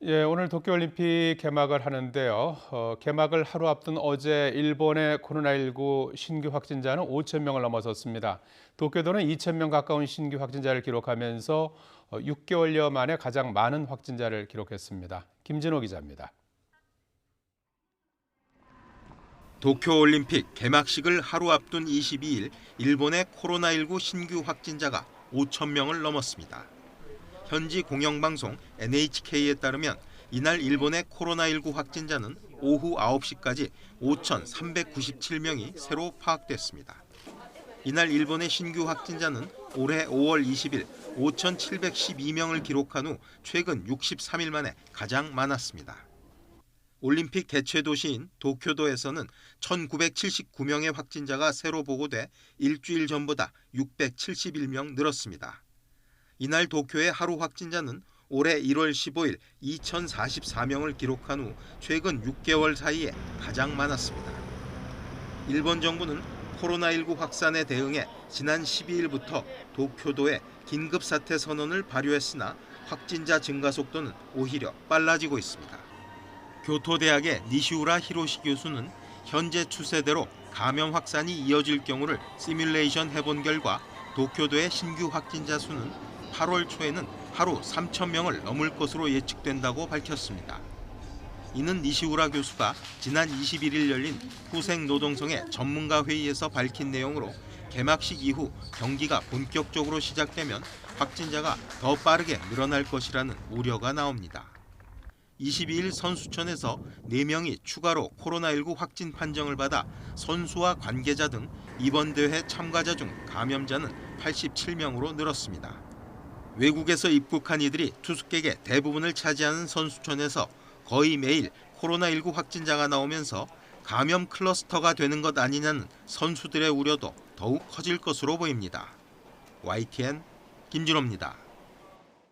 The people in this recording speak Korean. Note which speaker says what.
Speaker 1: 예, 오늘 도쿄올림픽 개막을 하는데요. 개막을 하루 앞둔 어제 일본의 코로나19 신규 확진자는 5천 명을 넘어섰습니다. 도쿄도는 2천 명 가까운 신규 확진자를 기록하면서 6개월여 만에 가장 많은 확진자를 기록했습니다. 김진호 기자입니다.
Speaker 2: 도쿄올림픽 개막식을 하루 앞둔 22일 일본의 코로나19 신규 확진자가 5천 명을 넘었습니다. 현지 공영방송 NHK에 따르면 이날 일본의 코로나19 확진자는 오후 9시까지 5,397명이 새로 파악됐습니다. 이날 일본의 신규 확진자는 올해 5월 20일 5,712명을 기록한 후 최근 63일 만에 가장 많았습니다. 올림픽 개최 도시인 도쿄도에서는 1,979명의 확진자가 새로 보고돼 일주일 전보다 671명 늘었습니다. 이날 도쿄의 하루 확진자는 올해 1월 15일 2,044명을 기록한 후 최근 6개월 사이에 가장 많았습니다. 일본 정부는 코로나19 확산에 대응해 지난 12일부터 도쿄도에 긴급사태 선언을 발효했으나 확진자 증가 속도는 오히려 빨라지고 있습니다. 교토대학의 니시우라 히로시 교수는 현재 추세대로 감염 확산이 이어질 경우를 시뮬레이션 해본 결과 도쿄도의 신규 확진자 수는 8월 초에는 하루 3천 명을 넘을 것으로 예측된다고 밝혔습니다. 이는 니시우라 교수가 지난 21일 열린 후생노동성의 전문가 회의에서 밝힌 내용으로 개막식 이후 경기가 본격적으로 시작되면 확진자가 더 빠르게 늘어날 것이라는 우려가 나옵니다. 22일 선수촌에서 4명이 추가로 코로나19 확진 판정을 받아 선수와 관계자 등 이번 대회 참가자 중 감염자는 87명으로 늘었습니다. 외국에서 입국한 이들이 투숙객의 대부분을 차지하는 선수촌에서 거의 매일 코로나19 확진자가 나오면서 감염 클러스터가 되는 것 아니냐는 선수들의 우려도 더욱 커질 것으로 보입니다. YTN 김준호입니다.